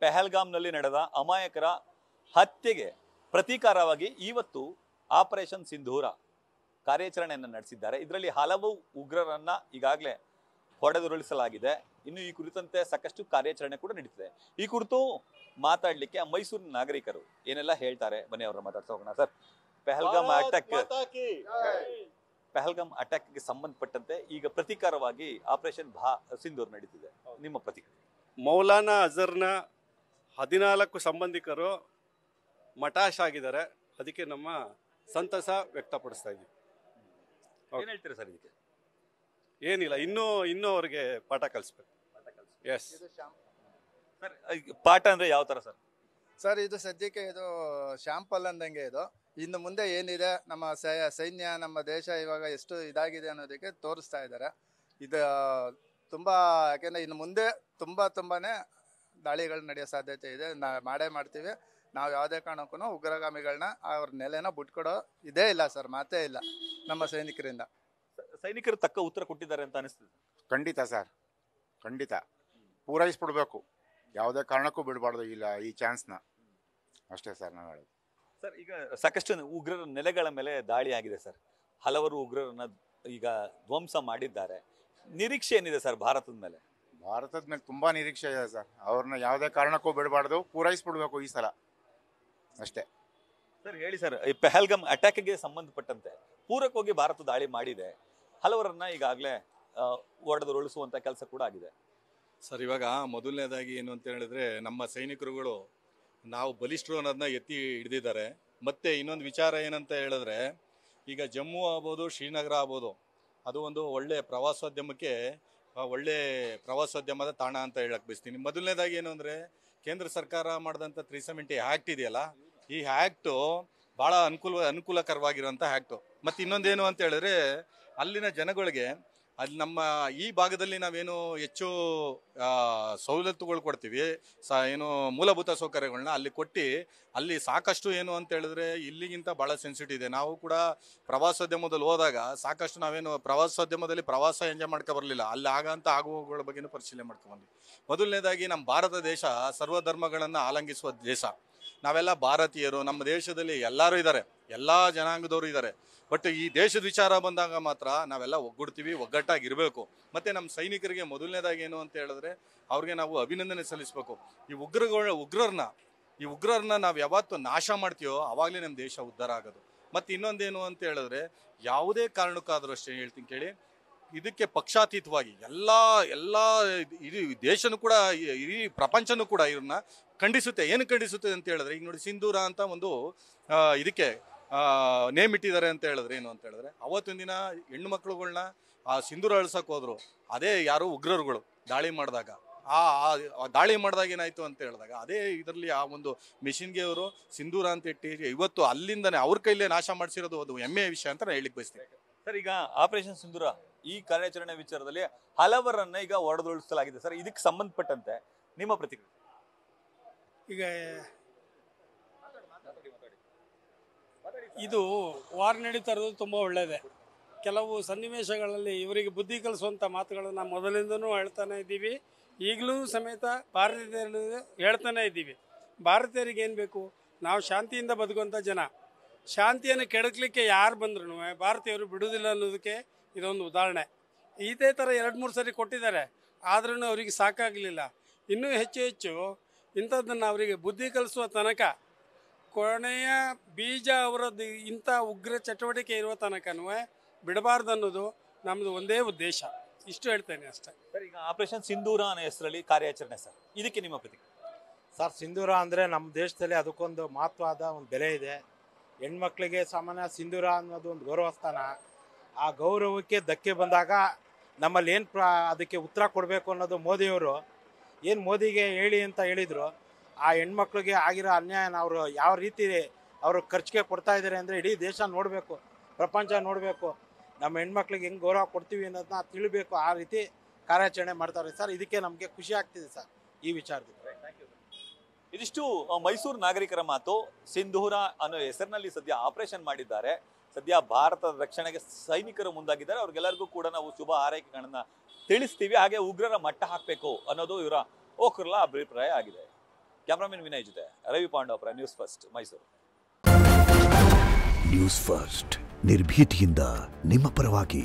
ಪೆಹಲ್ಗಾಮ್ನಲ್ಲಿ ನಡೆದ ಅಮಾಯಕರ ಹತ್ಯೆಗೆ ಪ್ರತೀಕಾರವಾಗಿ ಇವತ್ತು ಆಪರೇಷನ್ ಸಿಂಧೂರ ಕಾರ್ಯಾಚರಣೆಯನ್ನು ನಡೆಸಿದ್ದಾರೆ. ಇದರಲ್ಲಿ ಹಲವು ಉಗ್ರರನ್ನ ಈಗಾಗಲೇ ಹೊಡೆದುರುಳಿಸಲಾಗಿದೆ. ಇನ್ನು ಈ ಕುರಿತಂತೆ ಸಾಕಷ್ಟು ಕಾರ್ಯಾಚರಣೆ ಕೂಡ ನಡೀತಿದೆ. ಈ ಕುರಿತು ಮಾತಾಡ್ಲಿಕ್ಕೆ ಮೈಸೂರಿನ ನಾಗರಿಕರು ಏನೆಲ್ಲ ಹೇಳ್ತಾರೆ ಬನ್ನಿ ಅವ್ರನ್ನ ಮಾತಾಡ್ಸೋಣ. ಸರ್, ಪೆಹಲ್ಗಾಮ್ ಅಟ್ಯಾಕ್ಗೆ ಸಂಬಂಧಪಟ್ಟಂತೆ ಈಗ ಪ್ರತೀಕಾರವಾಗಿ ಆಪರೇಷನ್ ಸಿಂಧೂರ್ ನಡೀತಿದೆ. ನಿಮ್ಮ ಪ್ರತಿಕ್ರಿಯೆ? ಮೌಲಾನಾ ಅಜರ್ನ 14 ಸಂಬಂಧಿಕರು ಮಟಾಶ್ ಆಗಿದ್ದಾರೆ. ಅದಕ್ಕೆ ನಮ್ಮ ಸಂತಸ ವ್ಯಕ್ತಪಡಿಸ್ತಾ ಇದ್ದೀವಿ. ಏನ್ ಹೇಳ್ತೀರಾ ಸರ್ ಇದಕ್ಕೆ? ಏನಿಲ್ಲ, ಇನ್ನೂ ಅವ್ರಿಗೆ ಪಾಠ ಕಲಿಸ್ಬೇಕು. ಎಸ್ ಸರ್, ಪಾಠ ಅಂದ್ರೆ ಯಾವ ತರ ಸರ್? ಸರ್, ಇದು ಸದ್ಯಕ್ಕೆ ಇದು ಶಾಂಪಲ್ ಅಂದಂಗೆ. ಇದು ಇನ್ನು ಮುಂದೆ ಏನಿದೆ, ನಮ್ಮ ಸೈನ್ಯ, ನಮ್ಮ ದೇಶ ಇವಾಗ ಎಷ್ಟು ಇದಾಗಿದೆ ಅನ್ನೋದಕ್ಕೆ ತೋರಿಸ್ತಾ ಇದ್ದಾರೆ. ಇದು ತುಂಬ, ಯಾಕೆಂದರೆ ಇನ್ನು ಮುಂದೆ ತುಂಬಾನೇ ದಾಳಿಗಳು ನಡೆಯೋ ಸಾಧ್ಯತೆ ಇದೆ. ಮಾಡೇ ಮಾಡ್ತೀವಿ ನಾವು. ಯಾವುದೇ ಕಾರಣಕ್ಕೂ ಉಗ್ರಗಾಮಿಗಳನ್ನ ಅವ್ರ ನೆಲೆನ ಬಿಟ್ಕೊಡೋ ಇದೇ ಇಲ್ಲ ಸರ್, ಮಾತೇ ಇಲ್ಲ ನಮ್ಮ ಸೈನಿಕರಿಂದ. ಸೈನಿಕರು ತಕ್ಕ ಉತ್ತರ ಕೊಟ್ಟಿದ್ದಾರೆ ಅಂತ ಅನಿಸ್ತದೆ? ಖಂಡಿತ ಸರ್, ಖಂಡಿತ ಪೂರೈಸ್ಬಿಡ್ಬೇಕು. ಯಾವುದೇ ಕಾರಣಕ್ಕೂ ಬಿಡಬಾರ್ದು ಇಲ್ಲ ಈ ಚಾನ್ಸ್ನ. ಅಷ್ಟೇ ಸರ್ ನಾವು ಹೇಳೋದು. ಸರ್, ಈಗ ಸಾಕಷ್ಟು ಉಗ್ರರ ನೆಲೆಗಳ ಮೇಲೆ ದಾಳಿ ಆಗಿದೆ ಸರ್. ಹಲವರು ಉಗ್ರರನ್ನ ಈಗ ಧ್ವಂಸ ಮಾಡಿದ್ದಾರೆ. ನಿರೀಕ್ಷೆ ಏನಿದೆ ಸರ್ ಭಾರತದ ಮೇಲೆ? ಭಾರತದ ಮೇಲೆ ತುಂಬಾ ನಿರೀಕ್ಷೆ ಇದೆ ಸರ್. ಅವ್ರನ್ನ ಯಾವುದೇ ಕಾರಣಕ್ಕೂ ಬಿಡಬಾರ್ದು, ಪೂರೈಸ್ಬಿಡ್ಬೇಕು ಈ ಸಲ, ಅಷ್ಟೇ. ಸರ್ ಹೇಳಿ ಸರ್, ಈ ಪೆಹಲ್ಗಾಮ್ ಅಟ್ಯಾಕ್ಗೆ ಸಂಬಂಧಪಟ್ಟಂತೆ ಪೂರಕವಾಗಿ ಭಾರತ ದಾಳಿ ಮಾಡಿದೆ. ಹಲವರನ್ನ ಈಗಾಗಲೇ ಹೊಡೆದುರುಳಿಸುವಂತ ಕೆಲಸ ಕೂಡ ಆಗಿದೆ. ಸರ್, ಇವಾಗ ಮೊದಲನೇದಾಗಿ ಏನು ಅಂತ ಹೇಳಿದ್ರೆ, ನಮ್ಮ ಸೈನಿಕರುಗಳು ನಾವು ಬಲಿಷ್ಠರು ಅನ್ನೋದನ್ನ ಎತ್ತಿ ಹಿಡಿದಿದ್ದಾರೆ. ಮತ್ತೆ ಇನ್ನೊಂದು ವಿಚಾರ ಏನಂತ ಹೇಳಿದ್ರೆ, ಈಗ ಜಮ್ಮು ಆಗ್ಬೋದು, ಶ್ರೀನಗರ ಆಗ್ಬೋದು, ಅದು ಒಂದು ಒಳ್ಳೆ ಪ್ರವಾಸೋದ್ಯಮಕ್ಕೆ ಒಳ್ಳೆ ಪ್ರವಾಸೋದ್ಯಮದ ತಾಣ ಅಂತ ಹೇಳಕ್ ಬಯಸ್ತೀನಿ. ಮೊದಲನೇದಾಗಿ ಏನು ಅಂದರೆ, ಕೇಂದ್ರ ಸರ್ಕಾರ ಮಾಡಿದಂಥ 370 ಆ್ಯಕ್ಟ್ ಇದೆಯಲ್ಲ, ಈ ಆ್ಯಕ್ಟು ಭಾಳ ಅನುಕೂಲಕರವಾಗಿರೋಂಥ ಆ್ಯಕ್ಟು. ಮತ್ತು ಇನ್ನೊಂದೇನು ಅಂತ ಹೇಳಿದ್ರೆ, ಅಲ್ಲಿನ ಜನಗಳಿಗೆ ಅಲ್ಲಿ ನಮ್ಮ ಈ ಭಾಗದಲ್ಲಿ ನಾವೇನು ಹೆಚ್ಚು ಸವಲತ್ತುಗಳು ಕೊಡ್ತೀವಿ, ಏನು ಮೂಲಭೂತ ಸೌಕರ್ಯಗಳನ್ನ ಅಲ್ಲಿ ಕೊಟ್ಟು ಅಲ್ಲಿ ಸಾಕಷ್ಟು ಏನು ಅಂತ ಹೇಳಿದ್ರೆ ಇಲ್ಲಿಗಿಂತ ಭಾಳ ಸೆನ್ಸಿಟಿವ್ ಇದೆ. ನಾವು ಕೂಡ ಪ್ರವಾಸೋದ್ಯಮದಲ್ಲಿ ಹೋದಾಗ ಸಾಕಷ್ಟು ನಾವೇನು ಪ್ರವಾಸೋದ್ಯಮದಲ್ಲಿ ಪ್ರವಾಸ ಎಂಜಾಯ್ ಮಾಡ್ಕೊಬರಲಿಲ್ಲ, ಅಲ್ಲಿ ಆಗಂತ ಆಗುವಗಳ ಬಗ್ಗೆನೂ ಪರಿಶೀಲನೆ ಮಾಡ್ಕೊಂಡ್ಬಂದ್ವಿ. ಮೊದಲನೇದಾಗಿ ನಮ್ಮ ಭಾರತ ದೇಶ ಸರ್ವಧರ್ಮಗಳನ್ನು ಆಲಂಗಿಸುವ ದೇಶ. ನಾವೆಲ್ಲ ಭಾರತೀಯರು, ನಮ್ಮ ದೇಶದಲ್ಲಿ ಎಲ್ಲರೂ ಇದ್ದಾರೆ, ಎಲ್ಲ ಜನಾಂಗದವರು ಇದ್ದಾರೆ. ಬಟ್ ಈ ದೇಶದ ವಿಚಾರ ಬಂದಾಗ ಮಾತ್ರ ನಾವೆಲ್ಲ ಒಗ್ಗೂಡ್ತೀವಿ, ಒಗ್ಗಟ್ಟಾಗಿರಬೇಕು. ಮತ್ತು ನಮ್ಮ ಸೈನಿಕರಿಗೆ ಮೊದಲನೇದಾಗಿ ಏನು ಅಂತ ಹೇಳಿದ್ರೆ ಅವ್ರಿಗೆ ನಾವು ಅಭಿನಂದನೆ ಸಲ್ಲಿಸಬೇಕು. ಈ ಉಗ್ರರನ್ನ ನಾವು ಯಾವತ್ತು ನಾಶ ಮಾಡ್ತೀವೋ ಆವಾಗಲೇ ನಮ್ಮ ದೇಶ ಉದ್ಧಾರ ಆಗೋದು. ಮತ್ತು ಇನ್ನೊಂದೇನು ಅಂತ ಹೇಳಿದ್ರೆ, ಯಾವುದೇ ಕಾರಣಕ್ಕಾದರೂ ಅಷ್ಟೇ ಹೇಳ್ತೀನಿ ಕೇಳಿ, ಇದಕ್ಕೆ ಪಕ್ಷಾತೀತವಾಗಿ ಎಲ್ಲ ಇಡೀ ದೇಶನೂ ಕೂಡ, ಇಡೀ ಪ್ರಪಂಚನೂ ಕೂಡ ಇವ್ರನ್ನ ಖಂಡಿಸುತ್ತೆ. ಏನು ಖಂಡಿಸುತ್ತೆ ಅಂತ ಹೇಳಿದ್ರೆ, ಈಗ ನೋಡಿ ಸಿಂಧೂರ ಅಂತ ಒಂದು ಇದಕ್ಕೆ ನೇಮ್ ಇಟ್ಟಿದ್ದಾರೆ ಅಂತ ಹೇಳಿದ್ರೆ ಏನು ಅಂತ ಹೇಳಿದ್ರೆ, ಅವತ್ತಿನ ದಿನ ಹೆಣ್ಣು ಮಕ್ಕಳುಗಳನ್ನ ಆ ಸಿಂಧೂರ ಅಳಿಸೋಕೆ ಹೋದ್ರು. ಅದೇ ಯಾರು ಉಗ್ರರುಗಳು ದಾಳಿ ಮಾಡಿದಾಗ, ಆ ದಾಳಿ ಮಾಡಿದಾಗ ಏನಾಯ್ತು ಅಂತ ಹೇಳಿದಾಗ, ಅದೇ ಇದರಲ್ಲಿ ಆ ಒಂದು ಮಿಷಿನ್ಗೆ ಅವರು ಸಿಂಧೂರ ಅಂತ ಇಟ್ಟು ಇವತ್ತು ಅಲ್ಲಿಂದನೇ ಅವ್ರ ಕೈಲೇ ನಾಶ ಮಾಡಿಸಿರೋದು ಒಂದು ಹೆಮ್ಮೆಯ ವಿಷಯ ಅಂತ ನಾನು ಹೇಳಿಕ್ ಬಯಸ್ತೀನಿ. ಸರ್, ಈಗ ಆಪರೇಷನ್ ಸಿಂಧೂರ ಈ ಕಾರ್ಯಾಚರಣೆ ವಿಚಾರದಲ್ಲಿ ಹಲವರನ್ನ ಈಗ ಹೊಡೆದುರುಳಿಸಲಾಗಿದೆ ಸರ್. ಇದಕ್ಕೆ ಸಂಬಂಧಪಟ್ಟಂತೆ ನಿಮ್ಮ ಪ್ರತಿಕ್ರಿಯೆ? ಈಗ ಇದು ವಾರ್ ನಡೀತಾ ಇರೋದು ತುಂಬ ಒಳ್ಳೆಯದೇ. ಕೆಲವು ಸನ್ನಿವೇಶಗಳಲ್ಲಿ ಇವರಿಗೆ ಬುದ್ಧಿ ಕಲಿಸುವಂಥ ಮಾತುಗಳನ್ನು ಮೊದಲಿಂದನೂ ಹೇಳ್ತಾನೆ ಇದ್ದೀವಿ, ಈಗಲೂ ಸಮೇತ ಭಾರತೀಯರು ಹೇಳ್ತಾನೆ ಇದ್ದೀವಿ. ಭಾರತೀಯರಿಗೆ ಏನು ಬೇಕು? ನಾವು ಶಾಂತಿಯಿಂದ ಬದುಕುವಂಥ ಜನ. ಶಾಂತಿಯನ್ನು ಕೆಡಕಲಿಕ್ಕೆ ಯಾರು ಬಂದ್ರೂ ಭಾರತೀಯರು ಬಿಡುವುದಿಲ್ಲ ಅನ್ನೋದಕ್ಕೆ ಇದೊಂದು ಉದಾಹರಣೆ. ಇದೇ ಥರ 2-3 ಸರಿ ಕೊಟ್ಟಿದ್ದಾರೆ, ಆದ್ರೂ ಅವರಿಗೆ ಸಾಕಾಗಲಿಲ್ಲ. ಇನ್ನೂ ಹೆಚ್ಚು ಇಂಥದ್ದನ್ನು ಅವರಿಗೆ ಬುದ್ಧಿ ಕಲಿಸುವ ತನಕ, ಕೊನೆಯ ಬೀಜ ಅವರದ್ದು ಇಂಥ ಉಗ್ರ ಚಟುವಟಿಕೆ ಇರುವ ತನಕನೂ ಬಿಡಬಾರ್ದು ಅನ್ನೋದು ನಮ್ಮದು ಒಂದೇ ಉದ್ದೇಶ. ಇಷ್ಟು ಹೇಳ್ತೇನೆ ಅಷ್ಟೇ. ಸರ್, ಈಗ ಆಪರೇಷನ್ ಸಿಂಧೂರ ಅನ್ನೋ ಹೆಸರಲ್ಲಿ ಕಾರ್ಯಾಚರಣೆ ಸರ್, ಇದಕ್ಕೆ ನಿಮ್ಮ ಪ್ರತಿಕ್ರಿಯೆ? ಸರ್, ಸಿಂಧೂರ ಅಂದರೆ ನಮ್ಮ ದೇಶದಲ್ಲಿ ಅದಕ್ಕೊಂದು ಮಹತ್ವದ ಒಂದು ಬೆಲೆ ಇದೆ. ಹೆಣ್ಮಕ್ಳಿಗೆ ಸಾಮಾನ್ಯ ಸಿಂಧೂರ ಅನ್ನೋದು ಒಂದು ಗೌರವ ಸ್ಥಾನ. ಆ ಗೌರವಕ್ಕೆ ಧಕ್ಕೆ ಬಂದಾಗ ನಮ್ಮಲ್ಲಿ ಏನು ಅದಕ್ಕೆ ಉತ್ತರ ಕೊಡಬೇಕು ಅನ್ನೋದು ಮೋದಿಯವರು ಏನು ಮೋದಿಗೆ ಹೇಳಿ ಅಂತ ಹೇಳಿದರು. ಆ ಹೆಣ್ಮಕ್ಳಿಗೆ ಆಗಿರೋ ಅನ್ಯಾಯನ ಅವರು ಯಾವ ರೀತಿ ಅವರು ಖರ್ಚಿಗೆ ಕೊಡ್ತಾ ಇದ್ದಾರೆ ಅಂದರೆ ಇಡೀ ದೇಶ ನೋಡಬೇಕು, ಪ್ರಪಂಚ ನೋಡಬೇಕು, ನಮ್ಮ ಹೆಣ್ಮಕ್ಳಿಗೆ ಹೆಂಗೆ ಗೌರವ ಕೊಡ್ತೀವಿ ಅನ್ನೋದನ್ನ ತಿಳಿಬೇಕು. ಆ ರೀತಿ ಕಾರ್ಯಾಚರಣೆ ಮಾಡ್ತಾರೆ ಸರ್. ಇದಕ್ಕೆ ನಮಗೆ ಖುಷಿ ಆಗ್ತಿದೆ ಸರ್ ಈ ವಿಚಾರದಲ್ಲಿ. ಇದಿಷ್ಟು ಮೈಸೂರು ನಾಗರಿಕರ ಮಾತು. ಸಿಂಧೂರ ಅನ್ನೋ ಹೆಸರಿನಲ್ಲಿ ಸದ್ಯ ಆಪರೇಷನ್ ಮಾಡಿದ್ದಾರೆ. ಸದ್ಯ ಭಾರತದ ರಕ್ಷಣೆಗೆ ಸೈನಿಕರು ಮುಂದಾಗಿದ್ದಾರೆ. ಅವ್ರಿಗೆಲ್ಲರಿಗೂ ಕೂಡ ನಾವು ಶುಭ ಹಾರೈಕೆಗಳನ್ನ ತಿಳಿಸ್ತೀವಿ. ಹಾಗೆ ಉಗ್ರರ ಮಟ್ಟ ಹಾಕಬೇಕು ಅನ್ನೋದು ಇವರ ಓಕರ್ಲ ಅಭಿಪ್ರಾಯ ಆಗಿದೆ. ಕ್ಯಾಮ್ರಾಮನ್ ವಿನಯ್ ಜೊತೆ Ravi Pandavapura, news first Mysuru. News first ನಿರ್ಭೀತಿಯಿಂದ ನಿಮ್ಮ ಪರವಾಗಿ.